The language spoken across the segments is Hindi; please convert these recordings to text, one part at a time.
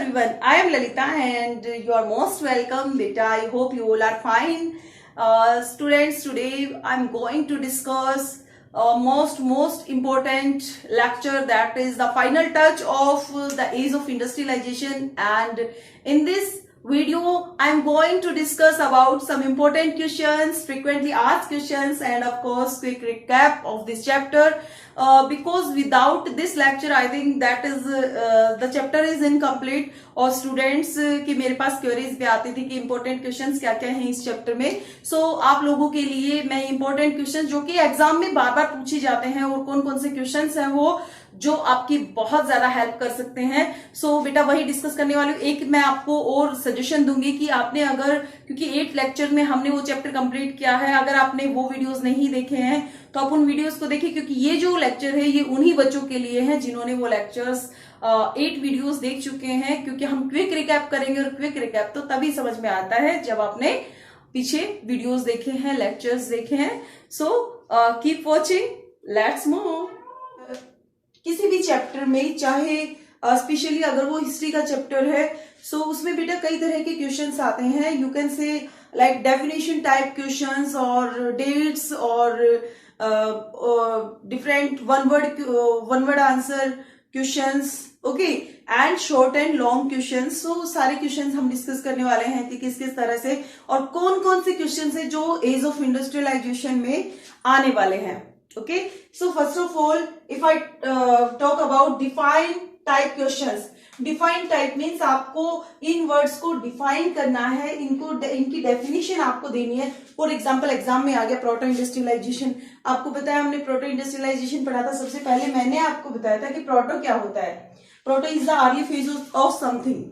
everyone, I am Lalita and you are most welcome beta. I hope you all are fine. Students, today I am going to discuss most important lecture, that is the final touch of the age of industrialization, and in this video I am going to discuss about some important questions, frequently asked questions, and of course quick recap of this chapter. Because without this lecture I think that is the chapter is incomplete. और स्टूडेंट्स की मेरे पास क्वेरीज भी आती थी कि इंपॉर्टेंट क्वेश्चंस क्या क्या हैं इस चैप्टर में. सो आप लोगों के लिए मैं इंपॉर्टेंट क्वेश्चन जो कि एग्जाम में बार बार पूछे जाते हैं और कौन कौन से क्वेश्चंस हैं वो जो आपकी बहुत ज्यादा हेल्प कर सकते हैं. सो बेटा वही डिस्कस करने वाली हूँ. एक मैं आपको और सजेशन दूंगी कि आपने अगर, क्योंकि 8 लेक्चर में हमने वो चैप्टर कंप्लीट किया है, अगर आपने वो वीडियोस नहीं देखे हैं तो आप उन वीडियोस को देखिए, क्योंकि ये जो लेक्चर है ये उन्हीं बच्चों के लिए है जिन्होंने वो लेक्चर्स 8 वीडियोस देख चुके हैं. क्योंकि हम क्विक रिकैप करेंगे और क्विक रिकैप तो तभी समझ में आता है जब आपने पीछे वीडियोस देखे हैं, लेक्चर्स देखे हैं. So keep watching, let's move. किसी भी चैप्टर में, चाहे स्पेशली अगर वो हिस्ट्री का चैप्टर है, सो उसमें बेटा कई तरह के क्वेश्चंस आते हैं. You can say like definition type questions और डेट्स और different one word answer questions, okay, and short and long questions. So सारे क्वेश्चंस हम डिस्कस करने वाले हैं कि किस किस तरह से और कौन कौन से क्वेश्चंस है जो एज ऑफ इंडस्ट्रियलाइजेशन में आने वाले हैं. Okay, so first of all, if I talk about define type questions, define type means आपको इन वर्ड्स को डिफाइन करना है, इनकी डेफिनेशन आपको देनी है. फॉर एग्जाम्पल एग्जाम में आ गया प्रोटो इंडस्ट्रियलाइजेशन. आपको बताया, हमने प्रोटो इंडस्ट्रियलाइजेशन पढ़ा था. सबसे पहले मैंने आपको बताया था कि प्रोटो क्या होता है. Proto is the early phase of something.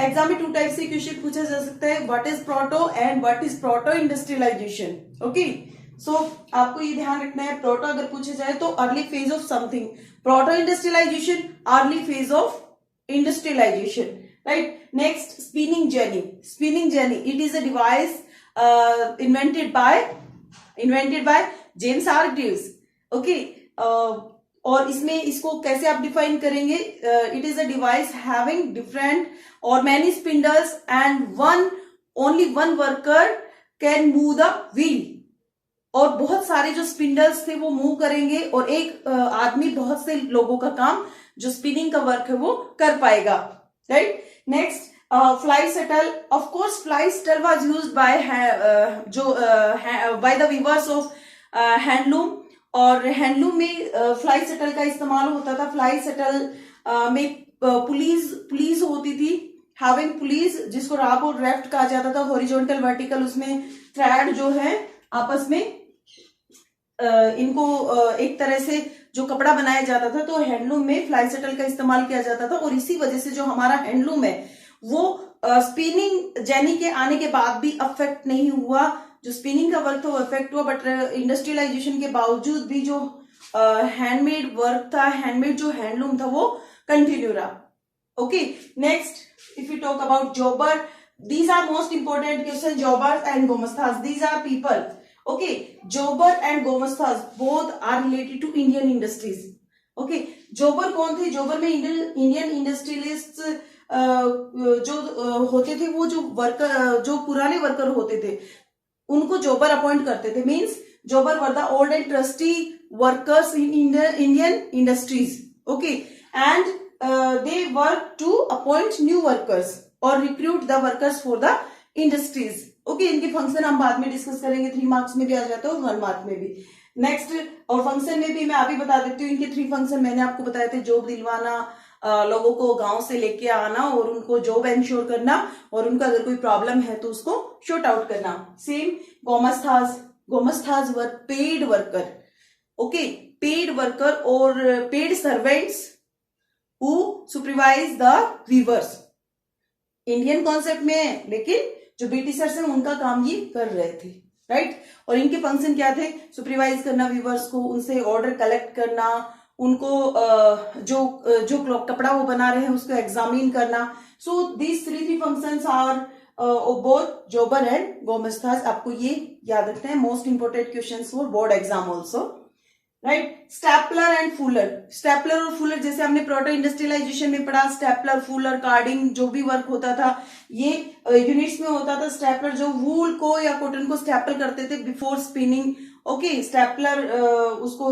Exam में 2 टाइप से क्वेश्चन पूछा जा सकता है, what is proto and what is proto industrialisation. Okay, so आपको ये ध्यान रखना है, प्रोटो अगर पूछे जाए तो early phase of something, proto industrialisation early phase of industrialisation, right. Next, spinning jenny. Spinning jenny, it is a device invented by James Hargreaves. Okay, और इसमें इसको कैसे आप डिफाइन करेंगे? It is a device having different और many spindles and only one worker can move the wheel. और बहुत सारे जो स्पिंडल्स थे वो मूव करेंगे और एक आदमी बहुत से लोगों का काम जो स्पिनिंग का वर्क है वो कर पाएगा, right. Next, fly shuttle. Of course fly shuttle was used by by the weavers of handloom. और हैंडलूम में फ्लाई शटल का इस्तेमाल होता था. फ्लाई शटल में पुलीज होती थी, हैविंग पुलीज, जिसको राप और रेफ्ट कहा जाता था. हॉरिजॉन्टल वर्टिकल, उसमें थ्रेड जो है आपस में इनको एक तरह से जो कपड़ा बनाया जाता था, तो हैंडलूम में फ्लाई शटल का इस्तेमाल किया जाता था. और इसी वजह से जो हमारा हैंडलूम है वो स्पिनिंग जेनी के आने के बाद भी अफेक्ट नहीं हुआ. जो स्पिनिंग का वर्क था वो अफेक्ट हुआ, बट इंडस्ट्रियलाइजेशन के बावजूद भी जो हैंडमेड वर्क था, हैंडमेड जो हैंडलूम था वो कंटिन्यू रहा. Okay, next, if you talk about जॉबर, these are most important questions. Jobbers and Gomastas, these are people. Okay, jobber and Gomastas both are related to Indian industries. Okay, jobber कौन थे? jobber में इंडियन इंडस्ट्रियलिस्ट जो होते थे, वो जो वर्कर, जो पुराने वर्कर होते थे उनको जॉबर अपॉइंट करते थे. Means जॉबर were the old and trustee workers in Indian industries. Okay, and they work to appoint new workers और recruit the workers for the industries. Okay, इनके फंक्शन हम बाद में डिस्कस करेंगे. 3 मार्क्स में भी आ जाता है और 1 मार्क में भी. नेक्स्ट, और फंक्शन में भी मैं अभी बता देती हूँ. इनके 3 फंक्शन मैंने आपको बताए थे. जॉब दिलवाना, लोगों को गांव से लेके आना और उनको जॉब एंश्योर करना, और उनका अगर कोई प्रॉब्लम है तो उसको शॉर्ट आउट करना. Same gomasthas were paid worker. Okay, paid worker और paid servants who supervise the weavers. Indian concept में है, लेकिन जो ब्रिटिशर्स हैं उनका काम ये कर रहे थे, राइट. और इनके फंक्शन क्या थे? सुपरवाइज करना वीवर्स को, उनसे ऑर्डर कलेक्ट करना, उनको जो कपड़ा वो बना रहे हैं उसको एग्जामिन करना. So these 3 functions are both jobber and gomasthas. आपको ये याद रखना है. Most important questions for board exam also, right. Stapler and fuller, stapler और फूलर जैसे हमने प्रोटो इंडस्ट्रियलाइजेशन में पढ़ा, स्टेपलर, फूलर, कार्डिंग जो भी वर्क होता था ये यूनिट्स में होता था। स्टेपलर जो वूल को या कॉटन को स्टेपल करते थे बिफोर स्पिनिंग, ओके। स्टेपलर उसको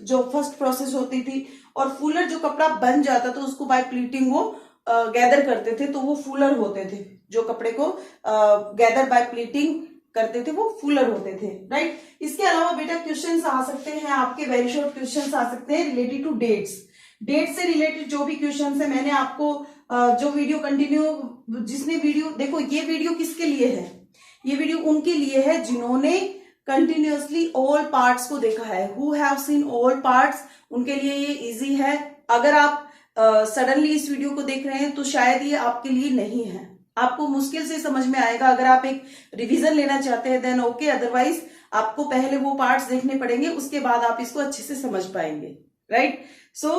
जो फर्स्ट प्रोसेस होती थी, और फूलर जो कपड़ा बन जाता था उसको बाय प्लीटिंग वो गैदर करते थे, तो वो फूलर होते थे। जो कपड़े को गैदर बाय प्लीटिंग करते थे वो फूलर होते थे, राइट। इसके अलावा बेटा क्वेश्चंस आ सकते हैं आपके, वेरी शॉर्ट क्वेश्चंस आ सकते हैं रिलेटेड टू डेट्स। डेट से रिलेटेड जो भी क्वेश्चंस है, मैंने आपको जो वीडियो कंटिन्यू, जिसने वीडियो देखो, ये वीडियो किसके लिए है, ये वीडियो उनके लिए है जिन्होंने कंटिन्यूअसली ऑल पार्ट्स को देखा है, who have seen all parts, उनके लिए ये इजी है। अगर आप सडनली इस वीडियो को देख रहे हैं तो शायद ये आपके लिए नहीं है, आपको मुश्किल से समझ में आएगा। अगर आप एक रिवीजन लेना चाहते हैं देन ओके, अदरवाइज आपको पहले वो पार्ट्स देखने पड़ेंगे, उसके बाद आप इसको अच्छे से समझ पाएंगे, राइट। सो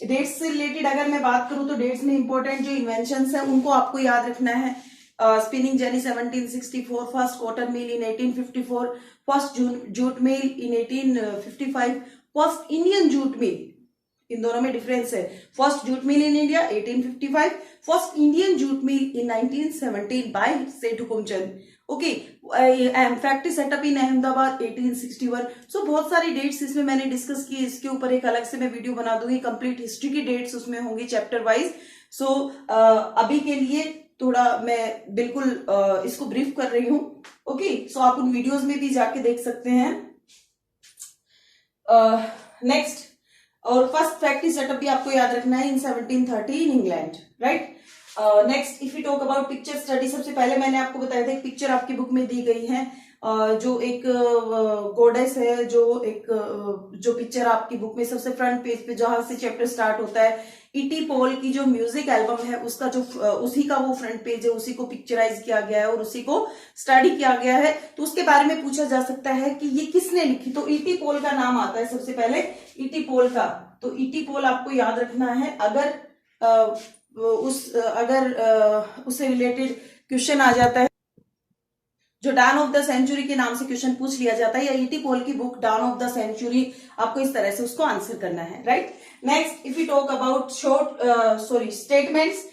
डेट्स से रिलेटेड अगर मैं बात करूं तो डेट्स में इंपॉर्टेंट जो इन्वेंशंस है उनको आपको याद रखना है। Spinning jenny 1764, first cotton mill in 1854, first jute mill in 1855, first Indian jute mill, इन दोनों में डिफरेंस है। First jute mill in India 1855, first Indian jute mill in 1917 by Seth Hukumchand, okay. Factory setup in Ahmedabad 1861। So बहुत सारी डेट्स इसमें मैंने डिस्कस की, इसके ऊपर एक अलग से मैं वीडियो बना दूंगी, कंप्लीट हिस्ट्री की डेट्स उसमें होंगी चैप्टर वाइज। सो अभी के लिए थोड़ा मैं बिल्कुल इसको ब्रीफ कर रही हूं, ओके। सो आप उन वीडियोज में भी जाके देख सकते हैं। नेक्स्ट, और फर्स्ट फैक्ट्री सेटअप भी आपको याद रखना है इन 1730 in England, right. Next if you talk about picture study, सबसे पहले मैंने आपको बताया था एक पिक्चर आपकी बुक में दी गई है, जो एक गॉडेस है, जो पिक्चर आपकी बुक में सबसे फ्रंट पेज पे जहां से चैप्टर स्टार्ट होता है, ईटी पॉल की जो म्यूजिक एल्बम है उसका जो उसी का वो फ्रंट पेज है, उसी को पिक्चराइज किया गया है और उसी को स्टडी किया गया है। तो उसके बारे में पूछा जा सकता है कि ये किसने लिखी, तो ईटी पॉल का नाम आता है सबसे पहले, ईटी पॉल का। तो ईटी पॉल आपको याद रखना है, अगर उससे रिलेटेड क्वेश्चन आ जाता है, जो डाउन ऑफ द सेंचुरी के नाम से क्वेश्चन पूछ लिया जाता है, या ईटी पॉल की book dawn of the century, आपको इस तरह से उसको आंसर करना है, right. Next if you talk about statements,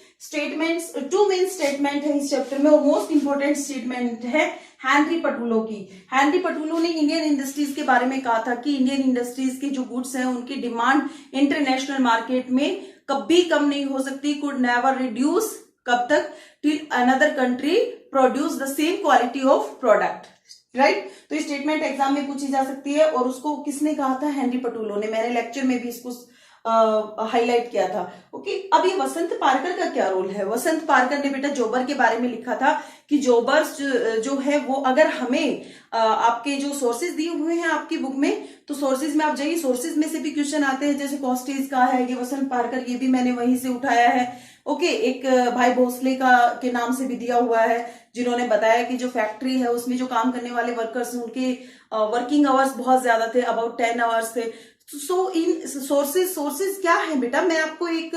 two main statement है इस चैप्टर में, और मोस्ट इंपोर्टेंट स्टेटमेंट है हेनरी पटुलो की। हेनरी पटुलो ने इंडियन इंडस्ट्रीज के बारे में कहा था कि इंडियन इंडस्ट्रीज के जो गुड्स हैं उनकी डिमांड इंटरनेशनल मार्केट में कभी कम नहीं हो सकती, कुड नेवर रिड्यूस, कब तक, till another country produce the same quality of product, right. तो ये स्टेटमेंट एग्जाम में पूछी जा सकती है, और उसको किसने कहा था, हेनरी पटुलो ने। मैंने लेक्चर में भी इसको हाईलाइट किया था, ओके। अब ये वसंत पारकर का क्या रोल है, वसंत पारकर ने बेटा जोबर के बारे में लिखा था कि जोबर्स जो है वो, अगर हमें आपके जो सोर्सेज दिए हुए हैं आपकी बुक में, तो सोर्सेज में आप जाइए, सोर्सेज में से भी क्वेश्चन आते हैं, जैसे कॉस्टेज का है, ये वसंत पारकर, ये भी मैंने वहीं से उठाया है, ओके। एक भाई भोसले का के नाम से भी दिया हुआ है, जिन्होंने बताया कि जो फैक्ट्री है उसमें जो काम करने वाले वर्कर्स, उनके वर्किंग आवर्स बहुत ज्यादा थे, अबाउट 10 आवर्स थे। सो इन सोर्सेज क्या है बेटा, मैं आपको एक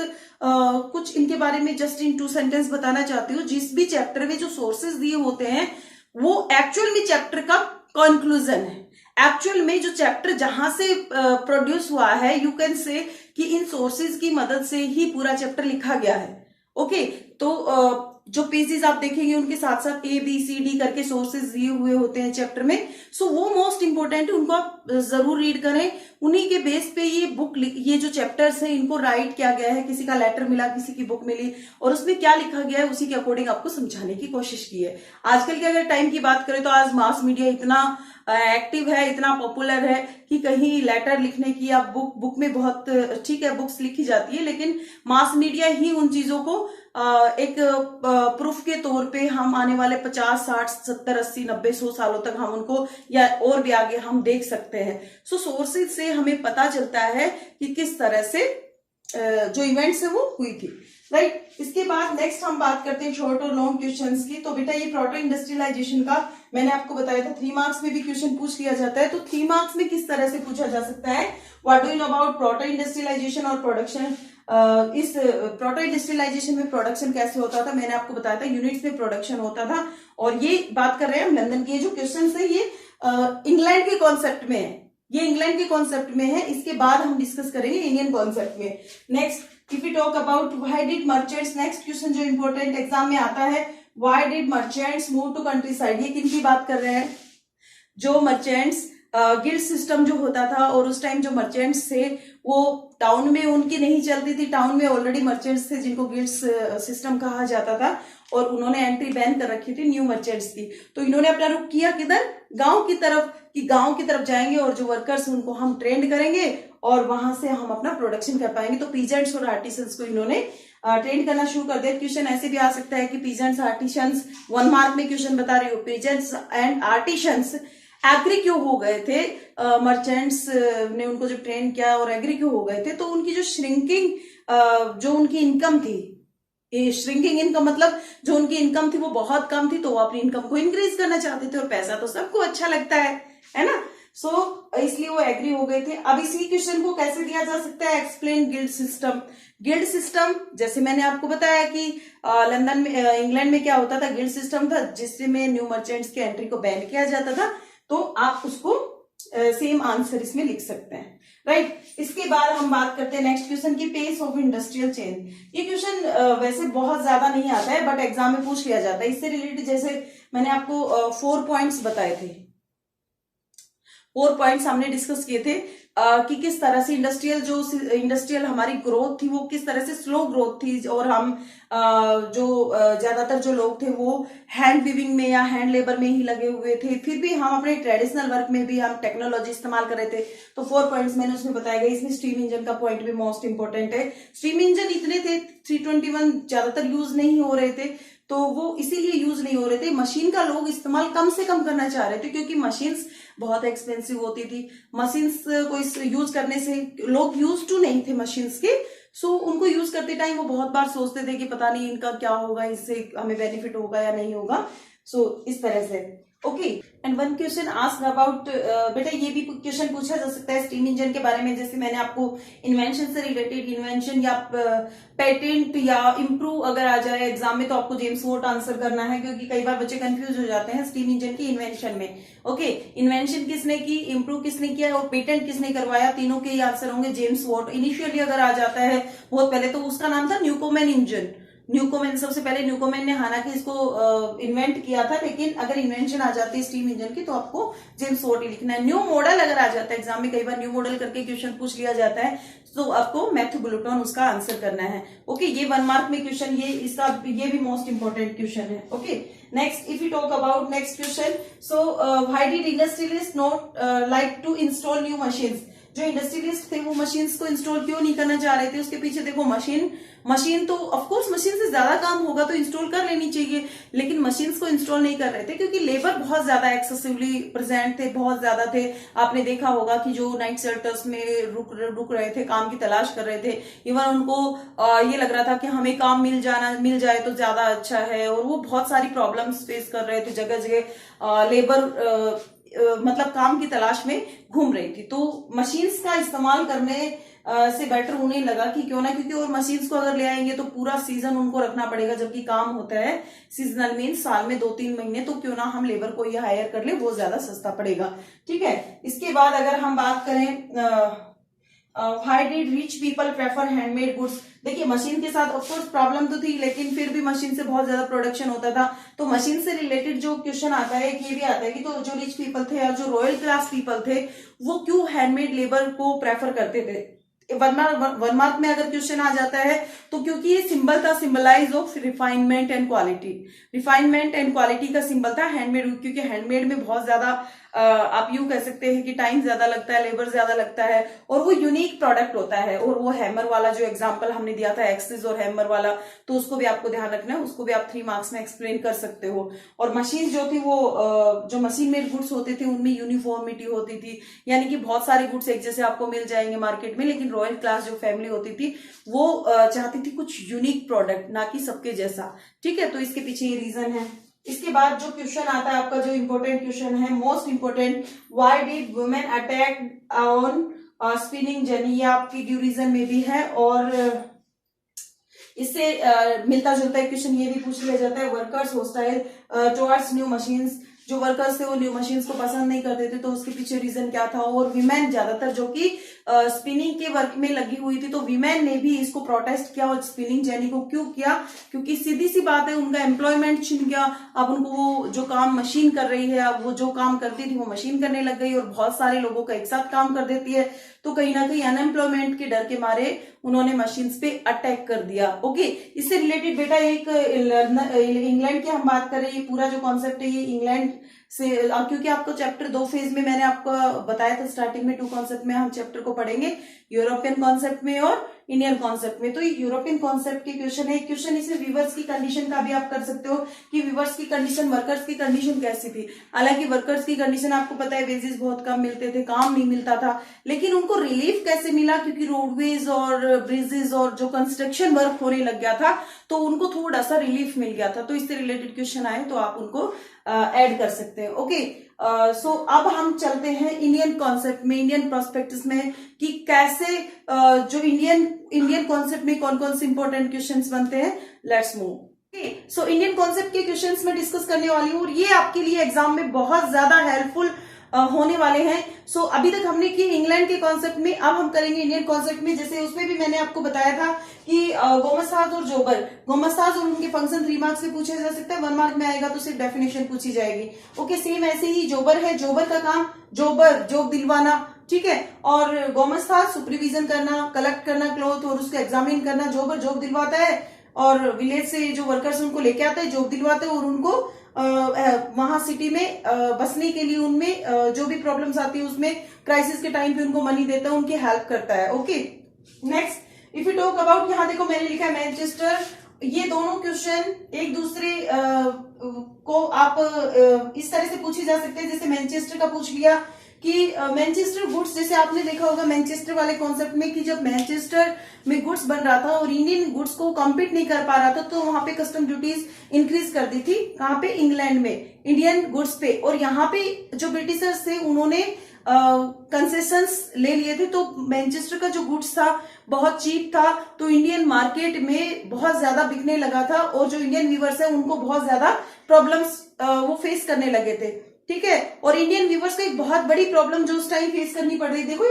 कुछ इनके बारे में जस्ट इन 2 सेंटेंस बताना चाहती हूँ। जिस भी चैप्टर में जो सोर्सेज दिए होते हैं वो एक्चुअल में चैप्टर का कंक्लूजन है, एक्चुअल में जो चैप्टर जहां से प्रोड्यूस हुआ है, यू कैन से कि इन सोर्सेज की मदद से ही पूरा चैप्टर लिखा गया है, ओके। तो जो पेजेस आप देखेंगे उनके साथ साथ ABCD करके सोर्सेज दिए हुए होते हैं चैप्टर में, सो वो मोस्ट इंपोर्टेंट है, उनको आप जरूर रीड करें। उन्हीं के बेस पे ये बुक, ये जो चैप्टर्स हैं इनको राइट किया गया है, किसी का लेटर मिला, किसी की बुक मिली, और उसमें क्या लिखा गया है उसी के अकॉर्डिंग आपको समझाने की कोशिश की है। आजकल के अगर टाइम की बात करें तो आज मास मीडिया इतना एक्टिव है, इतना पॉपुलर है कि कहीं लेटर लिखने की या बुक में बहुत, ठीक है बुक्स लिखी जाती है, लेकिन मास मीडिया ही उन चीजों को एक प्रूफ के तौर पे हम आने वाले 50, 60, 70, 80, 90, 100 सालों तक हम उनको, या और भी आगे हम देख सकते हैं। सो सोर्सेज से हमें पता चलता है कि किस तरह से जो इवेंट्स है वो हुई थी, राइट। इसके बाद नेक्स्ट हम बात करते हैं शॉर्ट और लॉन्ग क्वेश्चंस की। तो बेटा ये प्रोटो इंडस्ट्रियलाइजेशन का मैंने आपको बताया था 3 मार्क्स में भी क्वेश्चन पूछ लिया जाता है, तो 3 मार्क्स में किस तरह से पूछा जा सकता है, what do you know about proto industrialization और प्रोडक्शन। इस प्रोटो इंडस्ट्रियलाइजेशन में प्रोडक्शन कैसे होता था, मैंने आपको बताया था यूनिट्स में प्रोडक्शन होता था, और ये बात कर रहे हैं हम लंदन के, जो क्वेश्चन है ये इंग्लैंड के कॉन्सेप्ट में है, ये इंग्लैंड के कॉन्सेप्ट में है, इसके बाद हम डिस्कस करेंगे इंडियन कॉन्सेप्ट में। Next if you talk about why did merchants, next question जो इंपॉर्टेंट एग्जाम में आता है, why did merchants move to countryside, ये किन की बात कर रहे हैं? जो मर्चेंट्स गिल्ड सिस्टम जो होता था, और उस टाइम जो मर्चेंट्स थे वो टाउन में उनकी नहीं चलती थी, टाउन में ऑलरेडी मर्चेंट्स थे जिनको गिल्ड सिस्टम कहा जाता था, और उन्होंने एंट्री बैन कर रखी थी न्यू मर्चेंट्स की। तो इन्होंने अपना रुख किया किधर? गांव की तरफ, कि गांव की तरफ जाएंगे और जो वर्कर्स उनको हम ट्रेंड करेंगे और वहां से हम अपना प्रोडक्शन कर पाएंगे। तो पीजेंट्स और आर्टिसंस को इन्होंने ट्रेंड करना शुरू कर दिया। क्वेश्चन ऐसे भी आ सकता है कि पीजेंट्स आर्टिसंस, 1 मार्क में क्वेश्चन बता रही हो, पीजेंट्स एंड आर्टिसंस एग्री क्यों हो गए थे? मर्चेंट्स ने उनको जब ट्रेन किया और एग्री क्यों हो गए थे? तो उनकी जो श्रिंकिंग जो उनकी इनकम थी, श्रिंकिंग इनकम मतलब जो उनकी इनकम थी वो बहुत कम थी, तो वो अपनी इनकम को इंक्रीज करना चाहते थे, और पैसा तो सबको अच्छा लगता है ना? सो इसलिए वो एग्री हो गए थे। अब इसी क्वेश्चन को कैसे दिया जा सकता है? Explain guild system. Guild system जैसे मैंने आपको बताया कि लंदन में, इंग्लैंड में क्या होता था, गिल्ड सिस्टम था जिसमें न्यू मर्चेंट्स की एंट्री को बैन किया जाता था। तो आप उसको सेम आंसर इसमें लिख सकते हैं, राइट। इसके बाद हम बात करते हैं नेक्स्ट क्वेश्चन की, पेस ऑफ इंडस्ट्रियल चेंज। ये क्वेश्चन वैसे बहुत ज्यादा नहीं आता है, बट एग्जाम में पूछ लिया जाता है। इससे रिलेटेड जैसे मैंने आपको 4 पॉइंट्स बताए थे, 4 पॉइंट्स हमने डिस्कस किए थे कि किस तरह से इंडस्ट्रियल हमारी ग्रोथ थी वो किस तरह से स्लो ग्रोथ थी, और हम ज्यादातर जो लोग थे वो हैंड वीविंग में या हैंड लेबर में ही लगे हुए थे, फिर भी हम अपने ट्रेडिशनल वर्क में भी हम टेक्नोलॉजी इस्तेमाल कर रहे थे। तो 4 पॉइंट्स मैंने उसमें बताया गया। इसमें स्टीम इंजन का पॉइंट भी मोस्ट इंपोर्टेंट है। स्टीम इंजन इतने थे 321 ज्यादातर यूज नहीं हो रहे थे, तो वो इसीलिए यूज नहीं हो रहे थे, मशीन का लोग इस्तेमाल कम से कम करना चाह रहे थे, क्योंकि मशीन्स बहुत एक्सपेंसिव होती थी। मशीन्स को यूज करने से लोग यूज टू नहीं थे मशीन्स के, सो उनको यूज करते टाइम वो बहुत बार सोचते थे कि पता नहीं इनका क्या होगा, इससे हमें बेनिफिट होगा या नहीं होगा। सो इस तरह से okay. And one question asked about, बेटा ये भी क्वेश्चन पूछा जा सकता है स्टीम इंजन के बारे में, जैसे मैंने आपको इन्वेंशन से रिलेटेड, इन्वेंशन या पेटेंट या इम्प्रूव अगर आ जाए एग्जाम में, तो आपको जेम्स वॉट आंसर करना है, क्योंकि कई बार बच्चे कंफ्यूज हो जाते हैं स्टीम इंजन की इन्वेंशन में। ओके, इन्वेंशन किसने की, इम्प्रूव किसने किया और पेटेंट किसने करवाया, तीनों के ही आंसर होंगे जेम्स वॉट। इनिशियली अगर आ जाता है बहुत पहले, तो उसका नाम था न्यूकोमेन इंजन। न्यूकोमेन, सबसे पहले न्यूकोमेन ने, हालांकि इसको इन्वेंट किया था, लेकिन अगर इन्वेंशन आ जाती है स्टीम इंजन की तो आपको जेम्स वॉट ही लिखना है। न्यू मॉडल अगर आ जाता है एग्जाम में, कई बार न्यू मॉडल करके क्वेश्चन पूछ लिया जाता है, तो आपको मैथ्यू बुलेटन उसका आंसर करना है। ओके, ये 1 मार्क में क्वेश्चन, ये भी मोस्ट इंपोर्टेंट क्वेश्चन है। Okay, next if you talk about next question, so why did industrialist not like to install new machines. जो इंडस्ट्रियलिस्ट थे वो मशीन्स को इंस्टॉल क्यों नहीं करना चाह रहे थे? उसके पीछे देखो, मशीन तो ऑफकोर्स मशीन से ज्यादा काम होगा तो इंस्टॉल कर लेनी चाहिए, लेकिन मशीन्स को इंस्टॉल नहीं कर रहे थे क्योंकि लेबर बहुत ज्यादा एक्सेसिवली प्रेजेंट थे, बहुत ज्यादा थे। आपने देखा होगा कि जो नाइट शेल्टर्स में रुक रहे थे, काम की तलाश कर रहे थे, इवन उनको ये लग रहा था कि हमें काम मिल जाए तो ज्यादा अच्छा है, और वो बहुत सारी प्रॉब्लम्स फेस कर रहे थे, जगह जगह लेबर मतलब काम की तलाश में घूम रही थी। तो मशीन्स का इस्तेमाल करने से बेटर उन्हें लगा कि क्यों ना, क्योंकि और मशीन्स को अगर ले आएंगे तो पूरा सीजन उनको रखना पड़ेगा, जबकि काम होता है सीजनल मीन साल में 2-3 महीने, तो क्यों ना हम लेबर को ये हायर कर ले, वो ज्यादा सस्ता पड़ेगा। ठीक है, इसके बाद अगर हम बात करें why did rich people prefer handmade goods. देखिए, मशीन के साथ ऑफकोर्स प्रॉब्लम तो थी, लेकिन फिर भी मशीन से बहुत ज्यादा प्रोडक्शन होता था। तो मशीन से रिलेटेड जो क्वेश्चन आता है, ये भी आता है कि तो जो रिच पीपल थे या जो रॉयल क्लास पीपल थे, वो क्यों हैंडमेड लेबर को प्रेफर करते थे। 1 मार्क में अगर क्वेश्चन आ जाता है तो क्योंकि ये सिंबल था, symbolize of refinement and quality. Refinement and quality का सिंबल था हैंडमेड, क्योंकि हैंडमेड में बहुत ज्यादा आप यूं कह सकते हैं कि टाइम ज्यादा लगता है, लेबर ज्यादा लगता है, और वो यूनिक प्रोडक्ट होता है। और वो हैमर वाला जो एग्जांपल हमने दिया था, एक्सिस और हैमर वाला, तो उसको भी आपको ध्यान रखना है, उसको भी आप 3 मार्क्स में एक्सप्लेन कर सकते हो। और मशीन जो थी वो जो मशीन मेड गुड्स होते थे उनमें यूनिफॉर्मिटी होती थी, यानी कि बहुत सारे गुड्स एक जैसे आपको मिल जाएंगे मार्केट में, लेकिन रॉयल क्लास जो फैमिली होती थी वो चाहती थी कुछ यूनिक प्रोडक्ट, ना कि सबके जैसा। ठीक है, तो इसके पीछे ये रीजन है। इसके बाद जो क्वेश्चन आता है आपका, जो इंपॉर्टेंट क्वेश्चन है, most important, why did women attack on spinning jenny. ये आपकी ड्यूरिजन में भी है, और इससे मिलता जुलता एक क्वेश्चन ये भी पूछ लिया जाता है, workers hostile towards new machines. जो वर्कर्स थे वो न्यू मशीन्स को पसंद नहीं करते थे, तो उसके पीछे रीजन क्या था। और विमेन ज्यादातर जो कि स्पिनिंग के वर्क में लगी हुई थी, तो विमेन ने भी इसको प्रोटेस्ट किया और स्पिनिंग जेनी को क्यों किया, क्योंकि सीधी सी बात है उनका एम्प्लॉयमेंट छिन गया। अब उनको वो जो काम मशीन कर रही है, अब वो जो काम करती थी वो मशीन करने लग गई और बहुत सारे लोगों का एक साथ काम कर देती है, तो कहीं ना कहीं अनएम्प्लॉयमेंट के डर के मारे उन्होंने मशीन्स पे अटैक कर दिया। ओके, इससे रिलेटेड बेटा एक इंग्लैंड की हम बात कर रहे हैं, ये पूरा जो कॉन्सेप्ट है ये इंग्लैंड से, क्योंकि आपको चैप्टर 2 फेज में मैंने आपको बताया था स्टार्टिंग में 2 कॉन्सेप्ट में हम चैप्टर को पढ़ेंगे, यूरोपियन कॉन्सेप्ट में और इंडियन कॉन्सेप्ट में। तो ये यूरोपियन कॉन्सेप्ट के क्वेश्चन है। क्वेश्चन इसे वीवर्स की कंडीशन का भी आप कर सकते हो कि वीवर्स की कंडीशन, वर्कर्स की कंडीशन कैसी थी। हालांकि वर्कर्स की कंडीशन आपको पता है, वेजेस बहुत कम मिलते थे, काम नहीं मिलता था, लेकिन उनको रिलीफ कैसे मिला, क्योंकि रोडवेज और ब्रिजेस और जो कंस्ट्रक्शन वर्क होने लग गया था तो उनको थोड़ा सा रिलीफ मिल गया था। तो इससे रिलेटेड क्वेश्चन आए तो आप उनको ऐड कर सकते हैं। ओके, सो अब हम चलते हैं इंडियन कॉन्सेप्ट में, इंडियन प्रोस्पेक्टस में, कि कैसे जो इंडियन कॉन्सेप्ट में कौन कौन से इंपॉर्टेंट क्वेश्चंस बनते हैं। Let's move. So Indian concept के क्वेश्चंस में डिस्कस करने वाली हूँ और ये आपके लिए एग्जाम में बहुत ज्यादा हेल्पफुल होने वाले हैं। सो अभी तक हमने की इंग्लैंड के कॉन्सेप्ट में, अब हम करेंगे इंडियन कॉन्सेप्ट में। जैसे उसमें भी मैंने आपको बताया था कि गोमस्ताज और जोबर, गोमस्ताज और उनके फंक्शन 3 मार्क्स से पूछा जा सकता है, 1 मार्क में आएगा तो सिर्फ डेफिनेशन पूछी जाएगी। ओके, सेम ऐसे ही जोबर है, जोबर का काम जोब दिलवाना, ठीक है, और गोमस्ताज सुपरविजन करना, कलेक्ट करना क्लॉथ और उसको एग्जामिन करना। जोबर जॉब दिलवाता है और विलेज से जो वर्कर्स उनको लेके आते हैं, जॉब दिलवाते हैं और उनको वहां सिटी में बसने के लिए उनमें जो भी प्रॉब्लम्स आती है उसमें क्राइसिस के टाइम पे उनको मनी देता है, उनकी हेल्प करता है। Okay, next if you talk about, यहाँ देखो मैंने लिखा है मैनचेस्टर। ये दोनों क्वेश्चन एक दूसरे को आप इस तरह से पूछे जा सकते हैं, जैसे मैनचेस्टर का पूछ लिया कि मैनचेस्टर गुड्स, जैसे आपने देखा होगा मैनचेस्टर वाले कॉन्सेप्ट में कि जब मैनचेस्टर में गुड्स बन रहा था और इंडियन गुड्स को कम्पीट नहीं कर पा रहा था, तो वहां पे कस्टम ड्यूटीज इंक्रीज कर दी थी। कहाँ पे? इंग्लैंड में, इंडियन गुड्स पे। और यहाँ पे जो ब्रिटिशर्स थे उन्होंने कंसेशंस ले लिए थे, तो मैनचेस्टर का जो गुड्स था बहुत चीप था, तो इंडियन मार्केट में बहुत ज्यादा बिकने लगा था और जो इंडियन व्यूवर्स है उनको बहुत ज्यादा प्रॉब्लम्स वो फेस करने लगे थे, ठीक है। और इंडियन व्यूवर्स को एक बहुत बड़ी प्रॉब्लम जो उस टाइम फेस करनी पड़ रही, देखो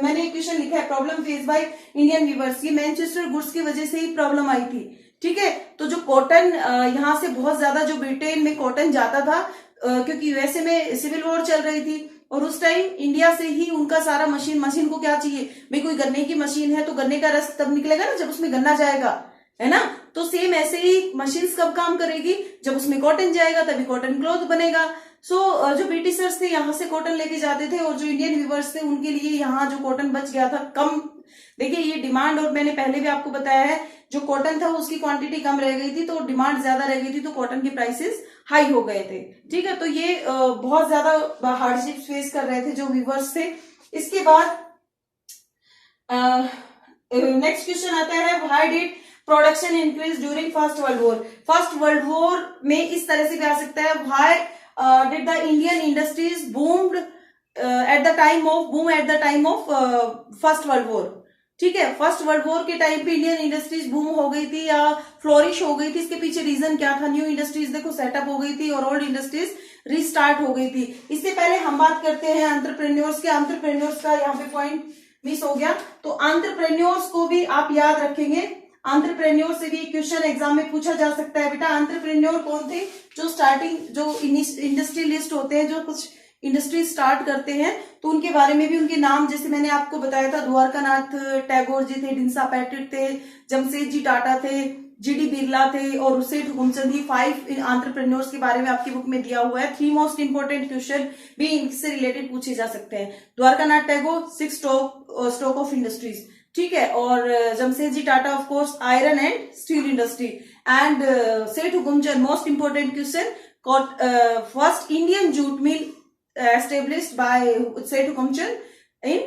मैंने एक क्वेश्चन लिखा है, problem face by Indian viewers, ये मैनचेस्टर गुड्स की वजह से ही प्रॉब्लम आई थी, ठीक है। तो जो कॉटन यहाँ से बहुत ज्यादा जो ब्रिटेन में कॉटन जाता था, क्योंकि यूएसए में सिविल वॉर चल रही थी और उस टाइम इंडिया से ही उनका सारा मशीन को क्या चाहिए भाई, कोई गन्ने की मशीन है तो गन्ने का रस तब निकलेगा ना जब उसमें गन्ना जाएगा, है ना। तो सेम ऐसे ही मशीन्स कब काम करेगी, जब उसमें कॉटन जाएगा तभी कॉटन क्लॉथ बनेगा। सो जो ब्रिटिशर्स थे यहाँ से कॉटन लेके जाते थे और जो इंडियन व्यूवर्स थे उनके लिए यहाँ जो कॉटन बच गया था कम, देखिए ये डिमांड, और मैंने पहले भी आपको बताया है जो कॉटन था उसकी क्वांटिटी कम रह गई थी तो डिमांड ज्यादा रह गई थी, तो कॉटन के प्राइसेस हाई हो गए थे, ठीक है। तो ये बहुत ज्यादा हार्डशिप फेस कर रहे थे जो व्यूवर्स थे। इसके बाद नेक्स्ट क्वेश्चन आता है, why did production increase during first world war. First world war में इस तरह से भी आ सकता है, why did the Indian industries boomed at the time of first world war, ठीक है। फर्स्ट वर्ल्ड वॉर के टाइम पे इंडियन इंडस्ट्रीज बूम हो गई थी या फ्लोरिश हो गई थी, इसके पीछे रीजन क्या था, न्यू इंडस्ट्रीज देखो सेटअप हो गई थी और ओल्ड इंडस्ट्रीज रीस्टार्ट हो गई थी। इससे पहले हम बात करते हैं एंटरप्रेन्योर्स के, एंटरप्रेन्योर्स का यहाँ पे पॉइंट मिस हो गया, तो एंटरप्रेन्योर्स को भी आप याद रखेंगे। एंटरप्रेन्योर से भी क्वेश्चन एग्जाम में पूछा जा सकता है बेटा, एंटरप्रेन्योर कौन थे, जो स्टार्टिंग जो इंडस्ट्रियलिस्ट होते हैं, जो कुछ इंडस्ट्री स्टार्ट करते हैं, तो उनके बारे में भी उनके नाम, जैसे मैंने आपको बताया था, द्वारकानाथ टैगोर जी थे, डिंसा पैटेट थे, जमशेदजी टाटा थे, जीडी बिरला थे और सेठ हुकुमचंद, 5 एंटरप्रेन्योर्स के बारे में आपकी बुक में दिया हुआ है। 3 मोस्ट इंपोर्टेंट क्वेश्चन भी इनसे रिलेटेड पूछे जा सकते हैं। Dwarkanath Tagore 6 stock of industries, ठीक है, और Jamsetji Tata of course iron and steel industry, and Seth Hukumchand most important question, first Indian jute mill established by Seth Hukumchand in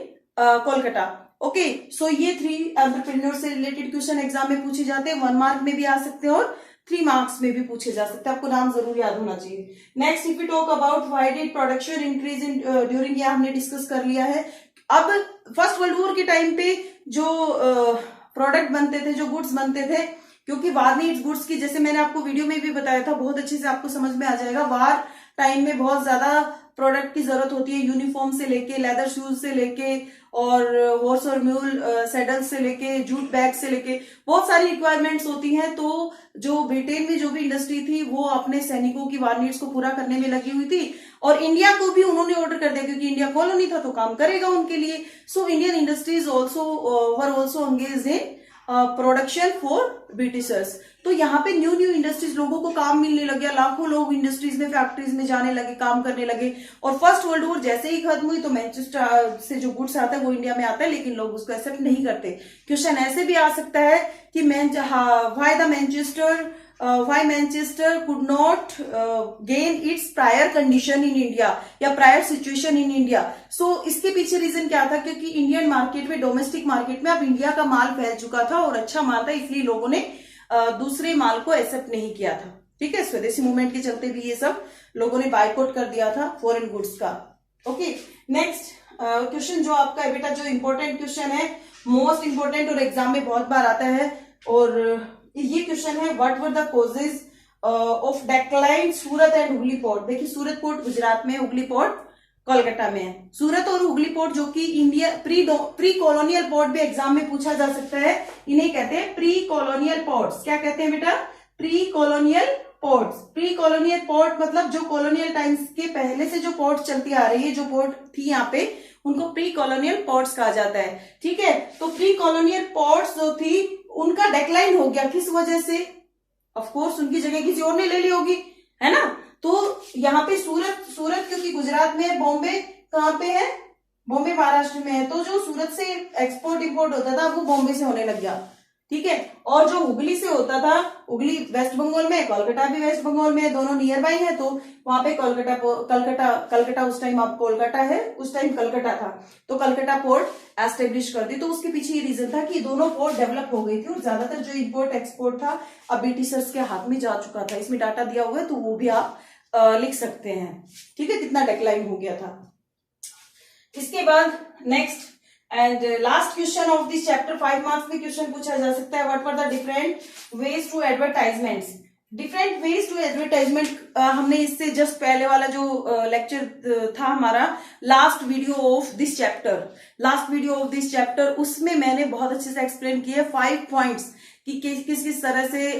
Kolkata। Okay, so ये 3 एंटरप्रेन्योर से रिलेटेड क्वेश्चन एग्जाम में पूछे जाते हैं, 1 मार्क में भी आ सकते हैं और 3 मार्क्स में भी पूछे जा सकते हैं, आपको नाम जरूर याद होना चाहिए। Next if you talk about why did production increase in during, ये हमने डिस्कस कर लिया है। अब फर्स्ट वर्ल्ड वॉर के टाइम पे जो प्रोडक्ट बनते थे, जो गुड्स बनते थे, क्योंकि वार नीड्स गुड्स की, जैसे मैंने आपको वीडियो में भी बताया था, बहुत अच्छे से आपको समझ में आ जाएगा। वार टाइम में बहुत ज्यादा प्रोडक्ट की जरूरत होती है, यूनिफॉर्म से लेके, लेदर शूज से लेके, और हॉर्स और म्यूल सैडल से लेके, जूट बैग से लेके बहुत सारी रिक्वायरमेंट्स होती हैं। तो जो ब्रिटेन में जो भी इंडस्ट्री थी वो अपने सैनिकों की वार नीड्स को पूरा करने में लगी हुई थी, और इंडिया को भी उन्होंने ऑर्डर कर दिया क्योंकि इंडिया कॉलोनी था तो काम करेगा उनके लिए। So Indian industries also were also engaged in production for Britishers. तो यहाँ पे न्यू न्यू इंडस्ट्रीज, लोगों को काम मिलने लग गया, लाखों लोग इंडस्ट्रीज में, फैक्ट्रीज में जाने लगे, काम करने लगे। और फर्स्ट वर्ल्ड वॉर जैसे ही खत्म हुई तो मैनचेस्टर से जो गुड्स आता है वो इंडिया में आता है, लेकिन लोग उसको एक्सेप्ट नहीं करते। क्वेश्चन ऐसे भी आ सकता है कि why Manchester could not gain its prior condition in India या prior situation in India। So इसके पीछे रीजन क्या था, क्योंकि इंडियन मार्केट में, डोमेस्टिक मार्केट में अब इंडिया का माल फैल चुका था और अच्छा माल था, इसलिए लोगों ने दूसरे माल को एक्सेप्ट नहीं किया था। ठीक है, स्वदेशी मूवमेंट के चलते भी ये सब लोगों ने बायकॉट कर दिया था फॉरेन गुड्स का। ओके, नेक्स्ट क्वेश्चन जो आपका है बेटा, जो इंपॉर्टेंट क्वेश्चन है, मोस्ट इंपॉर्टेंट, और एग्जाम में बहुत बार आता है, और ये क्वेश्चन है, what were the causes of decline Surat and Hooghly port. देखिए, सूरत पोर्ट गुजरात में, हुगली पोर्ट कोलकाता में है। सूरत और हुगली पोर्ट जो कि इंडिया प्री कॉलोनियल पोर्ट भी एग्जाम में पूछा जा सकता है, इन्हें कहते हैं प्री कॉलोनियल पोर्ट्स। क्या कहते हैं बेटा? Pre colonial ports. Pre colonial port मतलब जो कॉलोनियल टाइम्स के पहले से जो पोर्ट चलती आ रही है, जो पोर्ट थी यहाँ पे, उनको प्री कॉलोनियल पोर्ट्स कहा जाता है। ठीक है, तो प्री कॉलोनियल पोर्ट्स जो थी उनका डेक्लाइन हो गया, किस वजह से? ऑफ कोर्स उनकी जगह किसी और ने ले ली होगी, है ना। तो यहाँ पे सूरत क्योंकि गुजरात में है, बॉम्बे कहाँ पे है? बॉम्बे महाराष्ट्र में है, तो जो सूरत से एक्सपोर्ट इंपोर्ट होता था वो बॉम्बे से होने लग गया। ठीक है, और जो हुगली से होता था, हुगली वेस्ट बंगाल में, कोलकाता भी वेस्ट बंगाल में है, दोनों नियर बाई है, तो वहां पे कलकत्ता उस टाइम, अब कोलकाता है, उस टाइम कलकत्ता था, तो कलकत्ता पोर्ट एस्टेब्लिश कर दी। तो उसके पीछे ये रीजन था कि दोनों पोर्ट डेवलप हो गई थी, और ज्यादातर जो इंपोर्ट एक्सपोर्ट था अब ब्रिटिशर्स के हाथ में जा चुका था। इसमें डाटा दिया हुआ है तो वो भी आप लिख सकते हैं। ठीक है, कितना डेक्लाइन हो गया था। इसके बाद next and last question of this chapter, 5 marks में क्वेश्चन पूछा जा सकता है, what were the different ways to advertisements. Different ways to advertisement हमने इससे जस्ट पहले वाला जो लेक्चर था हमारा, last video of this chapter, उसमें मैंने बहुत अच्छे से एक्सप्लेन किया 5 पॉइंट्स कि किस किस तरह से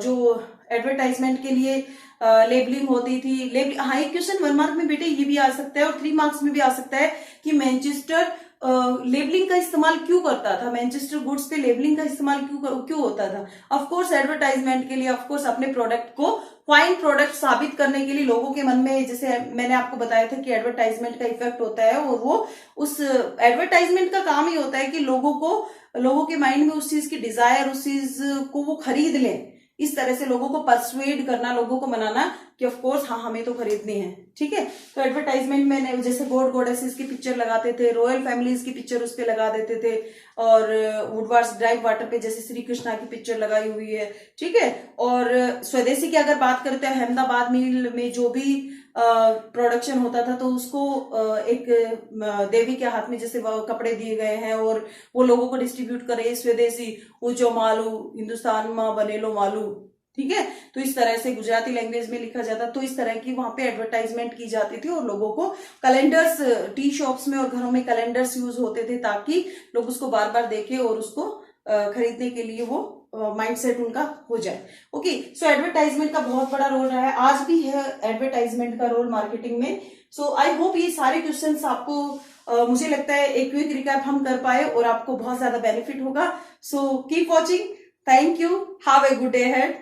जो एडवर्टाइजमेंट के लिए लेबलिंग होती थी। हाँ, एक क्वेश्चन 1 मार्क में बेटे ये भी आ सकता है और 3 मार्क्स में भी आ सकता है कि मैनचेस्टर लेबलिंग का इस्तेमाल क्यों करता था, मैनचेस्टर गुड्स पे लेबलिंग का इस्तेमाल क्यों होता था। ऑफ कोर्स एडवर्टाइजमेंट के लिए, ऑफ कोर्स अपने प्रोडक्ट को फाइन प्रोडक्ट साबित करने के लिए, लोगों के मन में, जैसे मैंने आपको बताया था कि एडवर्टाइजमेंट का इफेक्ट होता है, और वो उस एडवर्टाइजमेंट का काम ही होता है कि लोगों के माइंड में उस चीज की डिजायर, उस चीज को वो खरीद लें। इस तरह से लोगों को परसुएड करना, लोगों को मनाना कि ऑफ कोर्स हाँ हमें तो खरीदनी है। ठीक है, तो एडवर्टाइजमेंट में जैसे गॉड गॉडेसेस की पिक्चर लगाते थे, रॉयल फैमिलीज की पिक्चर उस पे लगा देते थे, और वुडवार्ड्स ड्राइव वाटर पे जैसे श्री कृष्णा की पिक्चर लगाई हुई है। ठीक है, और स्वदेशी की अगर बात करते हैं, अहमदाबाद मिल में जो भी प्रोडक्शन होता था तो उसको एक देवी के हाथ में जैसे कपड़े दिए गए हैं और वो लोगों को डिस्ट्रीब्यूट करे, स्वदेशी ऊंचो मालू हिंदुस्तान में बनेलो मालू। ठीक है, तो इस तरह से गुजराती लैंग्वेज में लिखा जाता, तो इस तरह की वहां पे एडवर्टाइजमेंट की जाती थी, और लोगों को कैलेंडर्स, टी शॉप्स में और घरों में कैलेंडर्स यूज होते थे ताकि लोग उसको बार बार देखें और उसको खरीदने के लिए वो माइंडसेट उनका हो जाए। ओके, सो एडवर्टाइजमेंट का बहुत बड़ा रोल रहा है, आज भी है एडवर्टाइजमेंट का रोल मार्केटिंग में। सो आई होप ये सारे क्वेश्चंस आपको मुझे लगता है एक क्विक रिकैप हम कर पाए और आपको बहुत ज्यादा बेनिफिट होगा। So keep watching, thank you, have a good day ahead.